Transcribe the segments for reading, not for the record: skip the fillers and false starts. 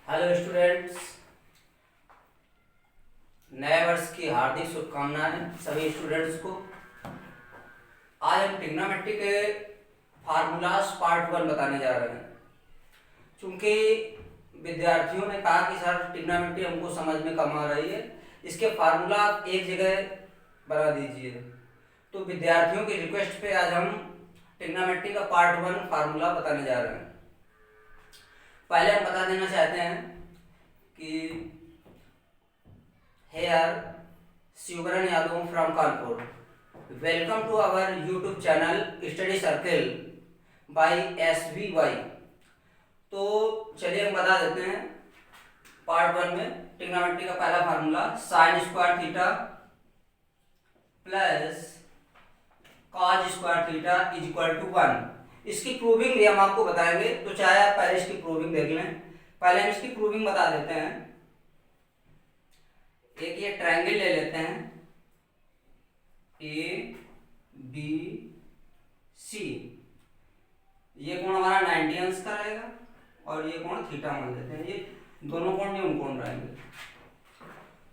Hello students, नए वर्ष की हार्दिक शुभकामनाएं सभी स्टूडेंट्स को। आज हम ट्रिग्नोमेट्री के फार्मूलाज पार्ट 1 बताने जा रहे हैं। चूंकि विद्यार्थियों ने कहा कि सर ट्रिग्नोमेट्री हमको समझ में कम आ रही है, इसके फार्मूला आप एक जगह बना दीजिए। तो विद्यार्थियों की रिक्वेस्ट पे आज हम ट्रिग्नोमेट्री का पार्ट 1 फार्मूला बताने जा रहे हैं। पहले हम बता देना चाहते हैं कि Here Shivkaran Yadav from Kanpur. Welcome to our YouTube channel study circle by SVY। तो चलिए हम बता देते हैं पार्ट 1 में ट्रिग्नोमेट्री का पहला formula sine square theta plus cos square theta is equal to 1। इसकी प्रूविंग भी हम आपको बताएंगे, तो चाहे आप पहले इसकी प्रूविंग देख लें। पहले हम इसकी प्रूविंग बता देते हैं। एक ये ट्रायंगल ले लेते हैं ABC। ये कोण हमारा 90 अंश का रहेगा और ये कोण थीटा मान लेते हैं। ये दोनों कोण न्यून कोण रहेंगे।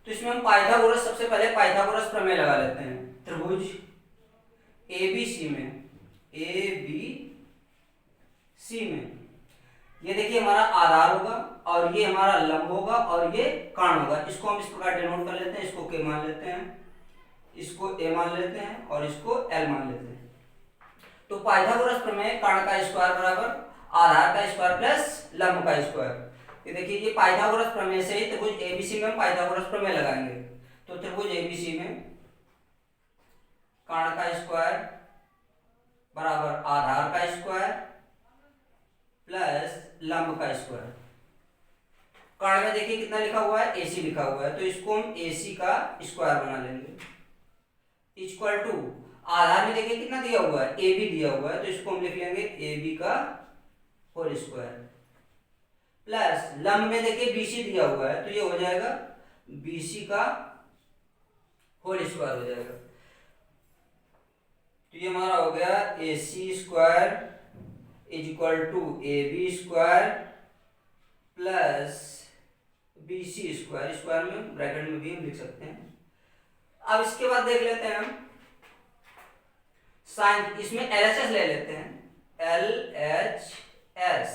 तो इसमें हम पाइथागोरस, सबसे पहले पाइथागोरस प्रमेय लगा लेते हैं। त्रिभुज ABC में ये देखिए हमारा आधार होगा और ये हमारा लंब होगा और ये कर्ण होगा। इसको हम इस प्रकार डिनोट कर लेते हैं। इसको K मान लेते हैं, इसको A मान लेते हैं और इसको L मान लेते हैं। तो पाइथागोरस प्रमेय कर्ण का स्क्वायर बराबर आधार का स्क्वायर प्लस लंब का स्क्वायर। ये देखिए ये पाइथागोरस प्रमेय से ही त्रिभुज ABC में हम पाइथागोरस प्रमेय लगाएंगे। तो त्रिभुज ABC में कर्ण का स्क्वायर बराबर आधार का स्क्वायर प्लस लंब का स्क्वायर। कर्ण में देखिए कितना लिखा हुआ है, AC लिखा हुआ है, तो इसको हम AC का स्क्वायर बना लेंगे। इक्वल टू आधार में देखिए कितना दिया हुआ है, AB दिया हुआ है, तो इसको हम लिख लेंगे AB का होल स्क्वायर प्लस लंब में देखिए BC दिया हुआ है, तो ये हो जाएगा BC का होल स्क्वायर हो जाएगा। तो ये हमारा हो गया AC square is equal to AB square plus BC square. Square में ब्रैकेट में भी हम लिख सकते हैं। अब इसके बाद देख लेते हैं हम साइन, इसमें LHS ले लेते हैं। LHS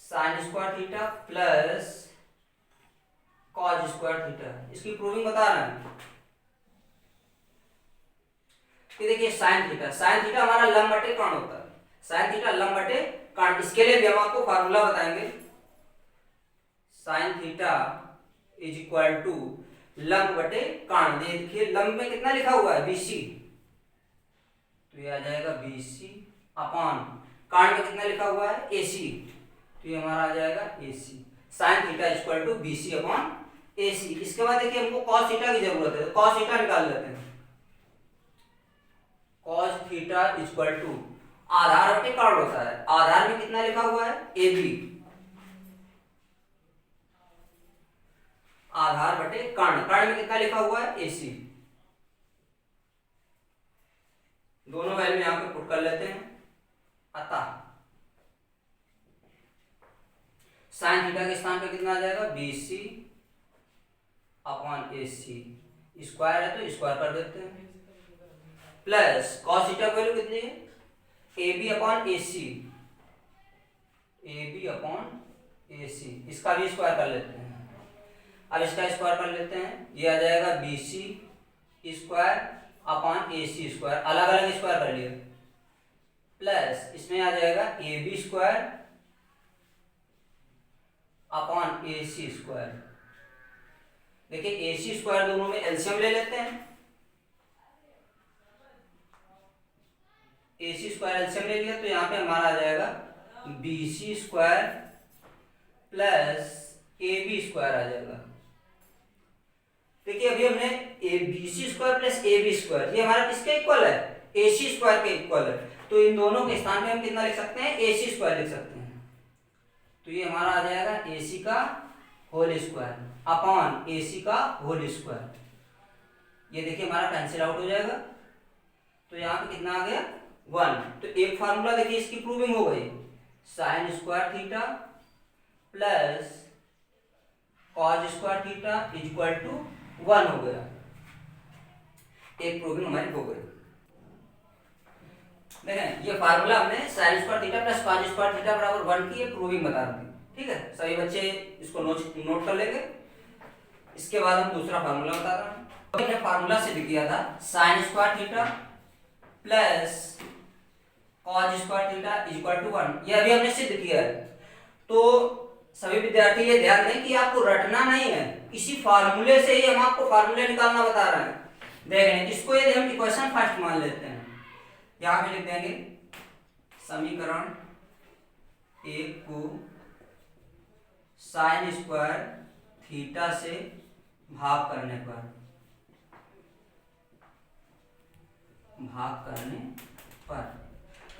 sign square theta plus cos square theta. इसकी प्रूविंग बता रहे हैं। ये देखिए साइन थीटा हमारा लंब बटे कर्ण होता है। साइन थीटा लंब बटे कर्ण, इसके लिए भी हम आपको फार्मूला बताएंगे। Sine theta is equal to लंब बटे कर्ण। देखिए लंब में कितना लिखा हुआ है, BC, तो ये आ जाएगा BC अपॉन कर्ण में कितना लिखा हुआ है, AC, तो ये हमारा आ जाएगा AC। Sine theta is equal to BC upon AC। इसके बाद देखिए हमको कॉस थीटा की जरूरत है, तो कॉस थीटा निकाल लेते हैं। कॉस थीटा इक्वल टू आधार बटे कर्ण होता है। आधार में कितना लिखा हुआ है, AB, आधार बटे कर्ण में कितना लिखा हुआ है, AC। दोनों वैल्यू यहां पे पुट कर लेते हैं। अतः साइन थीटा के स्थान पे कितना आ जाएगा, BC अपॉन AC। स्क्वायर है तो स्क्वायर कर देते हैं प्लस कॉस थीटा की वैल्यू कितनी है, AB upon AC। AB upon AC, इसका भी स्क्वायर कर लेते हैं। अब इसका स्क्वायर कर लेते हैं। ये आ जाएगा BC square upon AC square, अलग अलग स्क्वायर कर लिया, प्लस इसमें आ जाएगा AB square upon AC square. देखिए AC स्क्वायर दोनों में एलसीएम ले लेते हैं। AC स्क्वायर एलसीएम ले लिया, तो यहाँ पे हमारा आ जाएगा BC square plus AB square आ जाएगा। देखिए अभी हमने BC square plus AB square, ये हमारा किसके इक्वल है, AC स्क्वायर के इक्वल है। तो इन दोनों के स्थान पे हम कितना लिख सकते हैं, AC स्क्वायर लिख सकते हैं। तो ये हमारा आ जाएगा AC का होल स्क्वायर अपॉन AC का होल स्क्वायर। ये देखिए हमारा कैंसिल आउट हो जाएगा। तो यहाँ पे कितना आ गया, 1। तो एक फार्मूला देखिए इसकी प्रूविंग हो गई, sine square theta plus cos square theta is equal to 1 हो गया। एक प्रूविंग हमारी हो गई। देखें ये फार्मूला हमने sign square theta plus cos square theta बराबर 1 की ये प्रूविंग बता दी। ठीक है, सभी बच्चे इसको नोट कर लेंगे। इसके बाद हम दूसरा फार्मूला बता रहे हैं। तो हमने फार्मूला सिद्ध किया था sine square theta plus cos square theta is equal to 1। ये अभी हमने सिद्ध किया है। तो सभी विद्यार्थी ये ध्यान दें कि आपको रटना नहीं है, इसी फार्मूले से ही हम आपको फार्मूले निकालना बता रहे हैं। देख रहे हैं, इसको यदि हम इक्वेशन फर्स्ट मान लेते हैं, यहां पे लिख देंगे समीकरण 1 को साइन स्क्वायर थीटा से भाग करने पर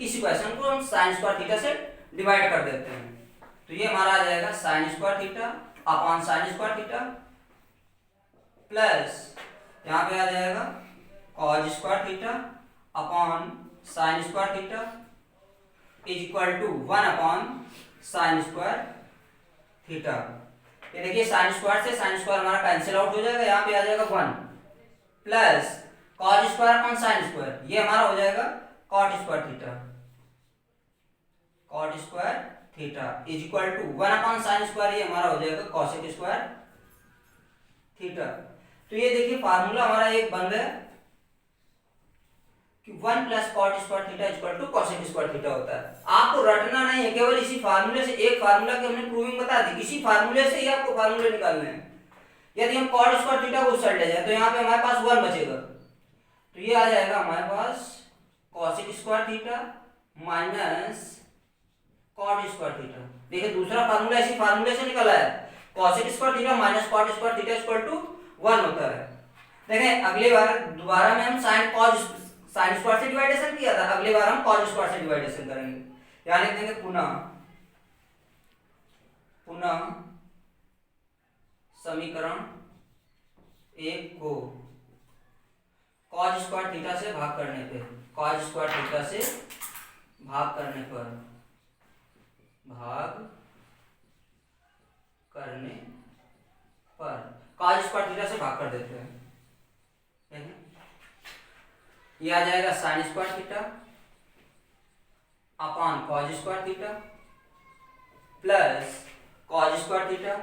इस इक्वेशन को हम साइन स्क्वायर थीटा से डिवाइड कर देते हैं। तो ये हमारा आ जाएगा sine square theta upon sine square theta plus यहां पे आ जाएगा cos square theta upon sine square theta is equal to 1 upon sine square theta. ये देखिए साइन स्क्वायर से साइन स्क्वायर हमारा कैंसिल आउट हो जाएगा, यहाँ पे आ जाएगा 1 plus cos square upon sine square, ये हमारा हो जाएगा cot square theta. Cot square theta is equal to 1 upon sine square, ये हमारा हो जाएगा कॉसेक स्क्वायर थीटा। तो ये देखिए फार्मूला हमारा एक बन गया कि 1 plus cot square theta is equal to cosec square theta होता है। आपको रटना नहीं है, केवल इसी फार्मूले से, एक फार्मूला की हमने प्रूविंग बता दी, इसी फार्मूले से ही आपको फार्मूले निकालने हैं। यदि हम कॉट स्क्वायर थीटा को उस साइड ले जाए तो यहाँ पे हमारे पास 1 बचेगा, तो ये आ जाएगा हमारे पास cosec square theta minus cot square theta. देखिए दूसरा फार्मूला इसी फार्मूले से निकला है, cosec square theta minus cot square theta equal to 1 होता है। देखें अगली बार दोबारा में हम साइन स्क्वायर से डिवाइडेशन किया था, अगली बार हम कॉस स्क्वायर से डिवाइडेशन करेंगे। यहाँ लिख देंगे पुनः समीकरण 1 को कॉस स्क्वायर थीटा से भाग करने पे, कॉस स्क्वायर थीटा से भाग करने पर कॉस स्क्वायर थीटा से भाग कर देते हैं। ये आ जाएगा sine square theta upon cos square theta plus cos square theta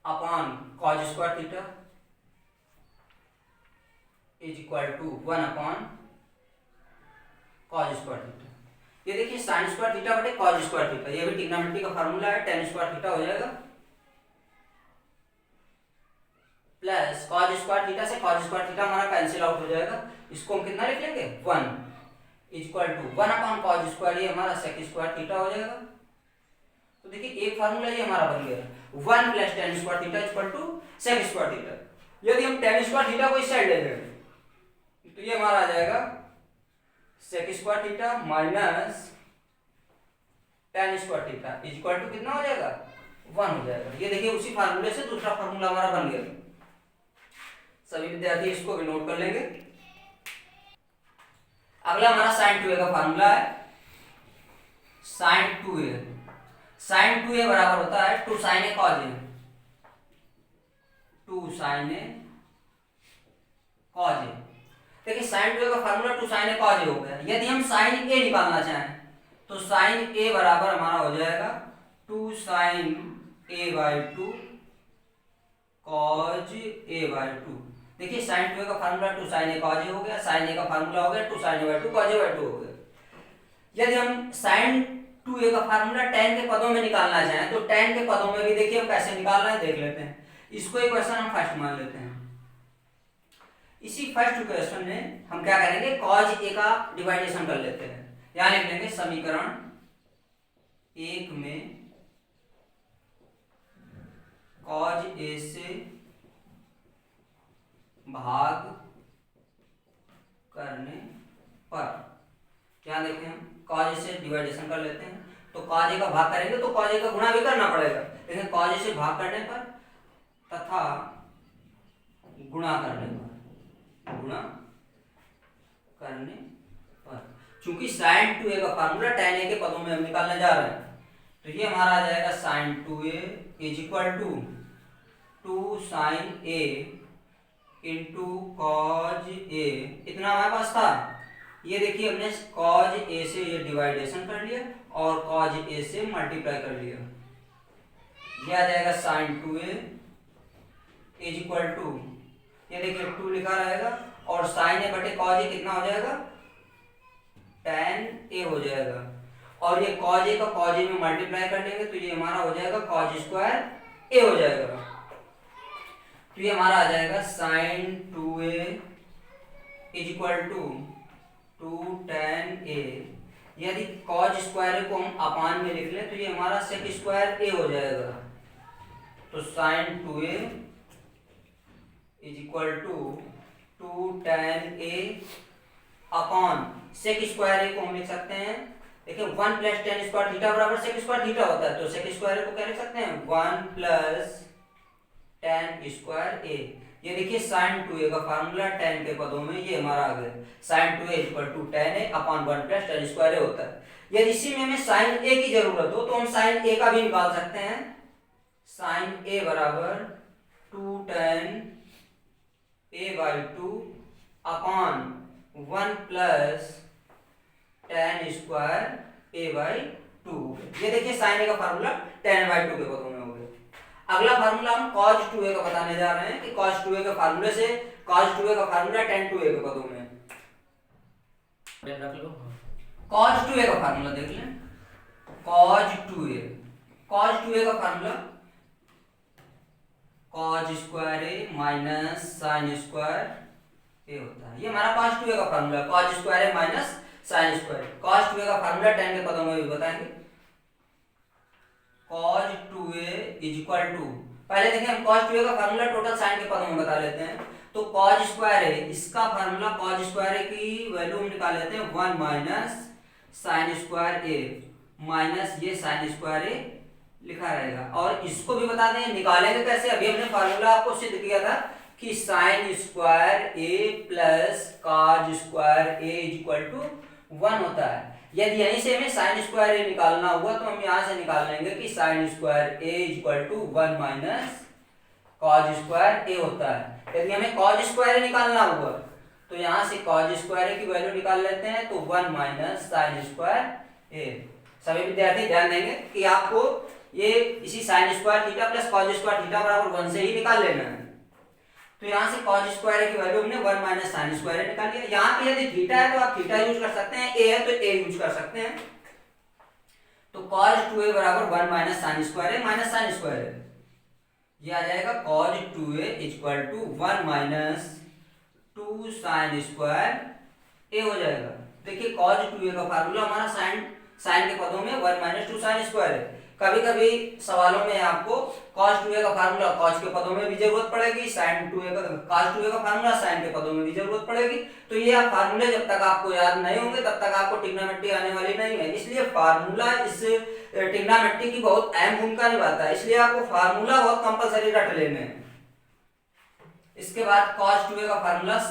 upon cos square theta is equal to 1 upon cos square theta. ये देखिए साइन स्क्वायर थीटा बटे कॉस स्क्वायर थीटा, ये भी ट्रिग्नोमेट्री का फार्मूला है, tan स्क्वायर थीटा हो जाएगा plus cos square theta से कॉस स्क्वायर थीटा हमारा कैंसिल आउट हो जाएगा। इसको हम कितना लिख लेंगे 1 is equal to 1 upon cos square, ये हमारा सेक स्क्वायर थीटा हो जाएगा। तो देखिए एक फार्मूला ये हमारा बन गया 1 plus tan square theta equal to sec square theta. यदि हम tan स्क्वायर थीटा को इस साइड ले लें तो ये हमारा आ जाएगा sec square theta minus tan square theta is equal to कितना हो जाएगा 1 हो जाएगा। ये देखिए उसी फार्मूले से दूसरा फार्मूला हमारा बन गया। सभी विद्यार्थी इसको भी नोट कर लेंगे। अगला हमारा sin 2a का फार्मूला है, sin 2a, sin 2a बराबर होता है 2 sin a cos a, 2 sin a cos a। देखिए sin 2a का formula 2 sin a cos a हो गया। यदि हम sin a निकालना चाहें तो sin a बराबर हमारा हो जाएगा 2 sin a by 2 cos a by 2। देखिए sin 2a का formula 2 sin a cos a हो गया, sin a का फार्मूला हो गया 2 sin a by 2 cos a by 2 हो गया। यदि हम sin 2a का फार्मूला tan के पदों में निकालना चाहें तो tan के पदों में भी देखिए हम कैसे निकाल रहे हैं देख लेते हैं। इसको इक्वेशन हम फर्स्ट मान लेते हैं। इसी फर्स्ट इक्वेशन में हम क्या करेंगे cos a का डिवाइडेशन कर लेते हैं। यहाँ लिख लेंगे समीकरण 1 में cos a से भाग करने पर, क्या देखें हम cos a से डिवाइडेशन कर लेते हैं तो cos a का भाग करेंगे तो cos a का गुणा भी करना पड़ेगा, लेकिन cos a से भाग करने पर तथा गुणा करने पर, चूंकि sin 2a का फार्मूला tan a के पदों में हम निकालने जा रहे हैं तो ये हमारा आ जाएगा sine 2a is equal to 2 sine a into cos a. इतना हमारे पास था। ये देखिए हमने कॉज ए से ये डिवाइडेशन कर लिया और कॉज ए से मल्टीप्लाई कर लिया। ये आ जाएगा sine 2a is equal to, ये देखिए 2 लिखा रहेगा और साइन ए बटे कॉज ए कितना हो जाएगा, tan a हो जाएगा। और ये कॉज ए का कॉज ए में मल्टीप्लाई कर देंगे तो ये हमारा हो जाएगा कॉज स्क्वायर ए हो जाएगा। तो ये हमारा आ जाएगा sine 2a is equal to 2 tan a। यदि कॉज स्क्वायर को हम अपान में लिख लें तो ये हमारा सेक स्क्वायर ए हो जाएगा। तो sine 2a is equal to 2 tan a upon sec square a को हम लिख सकते हैं, देखिए 1 प्लस tan स्क्वायर थीटा बराबर सेक स्क्वायर थीटा होता है। तो सेक स्क्वायर ए को क्या लिख सकते हैं, 1 प्लस tan स्क्वायर ए। ये देखिए साइन 2a का फार्मूला tan के पदों में ये हमारा आ गया, sine 2a equal to tan a upon 1 plus tan square a होता है। यदि इसी में हमें साइन a की जरूरत हो तो हम साइन a का भी निकाल सकते हैं। साइन a बराबर 2 tan a by 2 upon 1 plus tan square a by 2। ये देखिए साइन a का फार्मूला tan बाई 2 के पदों में हो गया। अगला फार्मूला हम cos 2a का बताने जा रहे हैं कि cos 2a के फार्मूले से cos 2a का फार्मूला tan 2a के पदों में रख लो। cos 2a का फार्मूला देख लें। cos 2a का formula cos square a minus sine square a होता है। ये हमारा cos 2a का formula, cos square a minus sine square. cos 2a का फार्मूला tan के पदों में भी बताएंगे। cos 2a is equal to, पहले देखिए हम cos 2a का फार्मूला टोटल साइन के पदों में बता लेते हैं। तो cos स्क्वायर a, इसका फार्मूला cos स्क्वायर a की वैल्यू हम निकाल लेते हैं 1 minus sine square a minus ये साइन स्क्वायर a लिखा रहेगा। और इसको भी बता दें निकालेंगे कैसे। अभी हमने फार्मूला आपको सिद्ध किया था कि sine square a plus cos square a is equal to 1 होता है। यदि यहीं से हमें साइन स्क्वायर ए निकालना हुआ तो हम यहाँ से निकाल लेंगे कि sine square a is equal to 1 minus cos square a होता है। यदि हमें कॉज स्क्वायर ए निकालना हुआ तो यहाँ से कॉज स्क्वायर ए की वैल्यू निकाल लेते हैं तो 1 माइनस साइन स्क्वायर ए। सभी विद्यार्थी ध्यान देंगे कि आपको ये इसी sign square theta plus cos square theta बराबर 1 से ही निकाल लेना है। तो यहाँ से cos स्क्वायर की वैल्यू हमने 1 माइनस साइन स्क्वायर निकाल लिया। यहाँ पे यदि थीटा है तो आप थीटा यूज कर सकते हैं, a है तो a यूज कर सकते हैं। तो cos 2a बराबर 1 माइनस साइन स्क्वायर है माइनस साइन स्क्वायर है। ये आ जाएगा cos 2a equal to 1 minus 2 sine square a हो जाएगा। देखिए cos 2a का फार्मूला हमारा साइन के पदों में 1 माइनस 2 साइन स्क्वायर है। कभी कभी सवालों में आपको cos 2a का फार्मूला cos के पदों में भी जरूरत पड़ेगी, sin 2a का cos 2a का फार्मूला sin के पदों में भी जरूरत पड़ेगी। तो ये आप फार्मूले जब तक आपको याद नहीं होंगे तब तक आपको ट्रिग्नोमेट्री आने वाली नहीं है। इसलिए फार्मूला इस ट्रिग्नोमेट्री की बहुत अहम भूमिका निभाता है, इसलिए आपको फार्मूला बहुत कंपलसरी रट लेने हैं। इसके बाद cos 2a का फार्मूला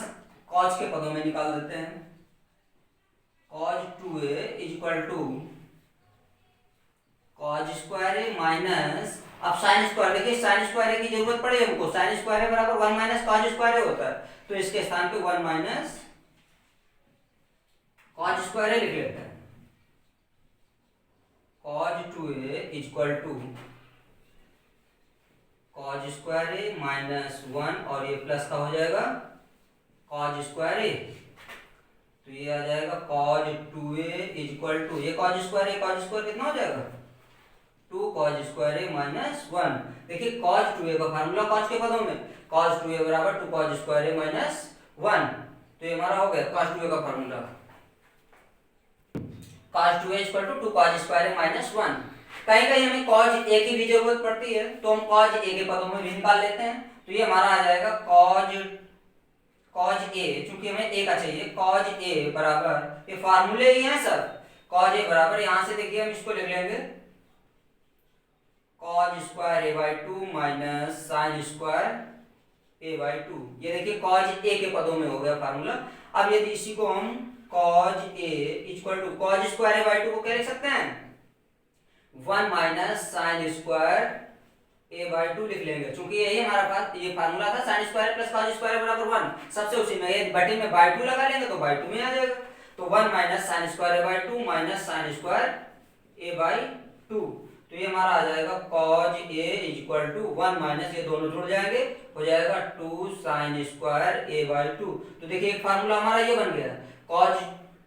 cos के पदों में निकाल देते हैं। cos 2a is equal to cos square A minus, अब साइन स्क्वायर, देखिए साइन स्क्वायर की जरूरत पड़े हमको, साइन स्क्वायर बराबर 1 माइनस cos स्क्वायर होता है। तो इसके स्थान पे 1 माइनस cos स्क्वायर लिख लेते हैं। cos 2a is equal to cos square A minus 1 और ये प्लस का हो जाएगा cos स्क्वायर ए। तो ये आ जाएगा cos 2a is equal to, ये cos स्क्वायर कितना हो जाएगा 2 cos स्क्वायर ए माइनस 1। देखिए cos 2a का फार्मूला cos के पदों में, cos 2a बराबर 2 cos स्क्वायर ए माइनस 1। तो ये हमारा हो गया cos 2a का formula, cos 2a equal to 2 cos square A minus 1। कहीं कहीं हमें cos a की भी जरूरत पड़ती है तो हम cos a के पदों में भी निकाल लेते हैं। तो ये हमारा आ जाएगा cos a, चूंकि हमें a का चाहिए, cos a बराबर, ये फार्मूले ही हैं सब, cos a बराबर यहाँ से देखिए हम इसको लिख लेंगे cos square A by 2 minus sine square A by 2। ये देखिए cos a के पदों में हो गया फार्मूला। अब यदि इसी को हम cos a equal to cos square A by 2 को क्या लिख सकते हैं 1 minus sine square a by 2 लिख लेंगे, क्योंकि यही हमारा पास ये फार्मूला था, sine square plus cos square बराबर 1। सबसे उसी में ये बटे में बाई 2 लगा लेंगे तो बाई 2 में आ जाएगा। तो 1 minus sine square a by 2 minus sine square a by 2, तो ये हमारा आ जाएगा cos a equal to 1 minus ये दोनों जुड़ जाएंगे, हो जाएगा 2 साइन स्क्वायर a बाई 2। तो देखिए एक फार्मूला हमारा ये बन गया, cos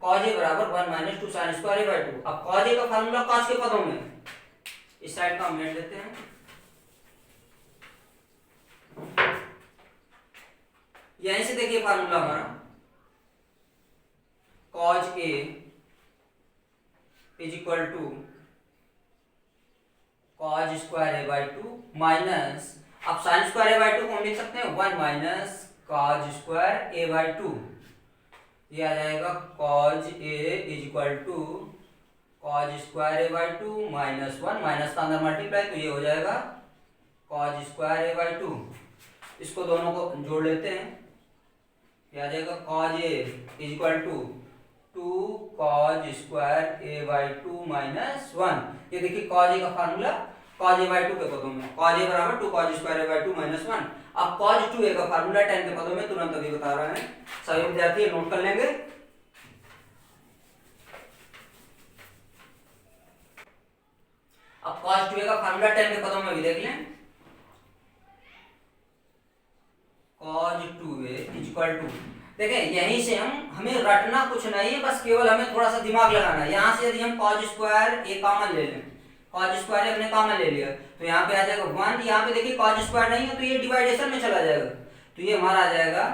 a बराबर 1 minus 2 sine square a by 2। अब cos a का फार्मूला cos के पदों में, इस साइड का हम लेट देते हैं, यहीं से देखिए फार्मूला हमारा cos a is equal to cos square a by 2 minus, अब साइन स्क्वायर a बाई 2 को हम लिख सकते हैं 1 minus cos square a by 2। ये आ जाएगा cos a is equal to cos square a by 2 minus 1, minus का अंदर मल्टीप्लाई, तो ये हो जाएगा cos स्क्वायर a बाई 2। इसको दोनों को जोड़ लेते हैं, ये आ जाएगा cos a is equal to 2 cos square a by 2 minus 1। ये देखिए cos a का फार्मूला cos a बाई 2 के पदों में, cos a बराबर 2 cos square a by 2 minus 1। अब cos 2a का फार्मूला tan के पदों में तुरंत अभी बता रहे हैं, सभी विद्यार्थी नोट कर लेंगे। अब cos 2a का फार्मूला tan के पदों में भी देख लें, cos 2a is equal to, देखें यहीं से हमें रटना कुछ नहीं है, बस केवल हमें थोड़ा सा दिमाग लगाना है। यहाँ से यदि हम cos स्क्वायर a कॉमन ले लें, cos स्क्वायर हमने कॉमन ले लिया, तो यहाँ पे आ जाएगा 1, यहाँ पे देखिए cos स्क्वायर नहीं है तो ये डिवाइडेशन में चला जाएगा, तो ये हमारा आ जाएगा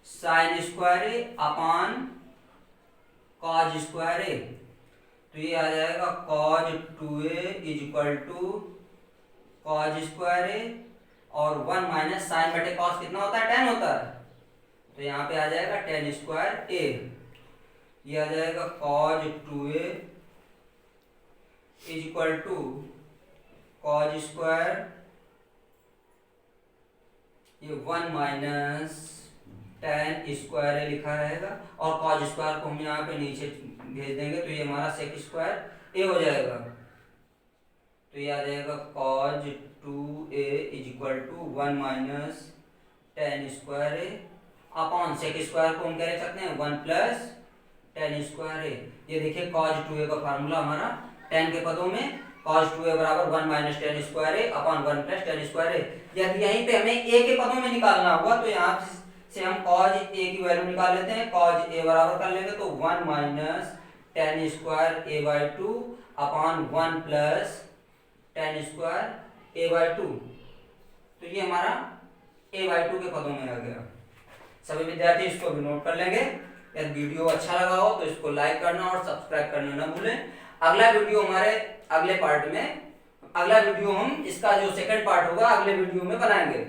sin square a upon cos square a, तो ये आ जाएगा cos 2a is equal to cos square a और 1 माइनस साइन बटे cos कितना होता है, tan होता है, तो यहाँ पे आ जाएगा tan स्क्वायर a। ये आ जाएगा cos 2a is equal to cos square ये 1 माइनस tan स्क्वायर a लिखा रहेगा, और cos स्क्वायर को हम यहाँ पे नीचे भेज देंगे, तो ये हमारा sec स्क्वायर a हो जाएगा। तो ये आ जाएगा cos 2a is equal to 1 minus tan square a upon sec square को हम क्या लिख सकते हैं 1 प्लस tan स्क्वायर a। ये देखिए cos 2a का फार्मूला हमारा tan के पदों में cos 2a बराबर 1 minus tan square a upon 1 plus tan square a। यदि यहीं पे हमें a के पदों में निकालना हुआ तो यहाँ से हम cos a की वैल्यू निकाल लेते हैं, cos a बराबर कर लेंगे तो 1 minus tan square a by 2 upon 1 plus tan square a by 2, तो ये हमारा a बाई 2 के पदों में आ गया। सभी विद्यार्थी इसको भी नोट कर लेंगे। यदि वीडियो अच्छा लगा हो तो इसको लाइक करना और सब्सक्राइब करना ना भूलें। अगला वीडियो हमारे अगले पार्ट में, अगला वीडियो हम इसका जो सेकंड पार्ट होगा अगले वीडियो में बनाएंगे।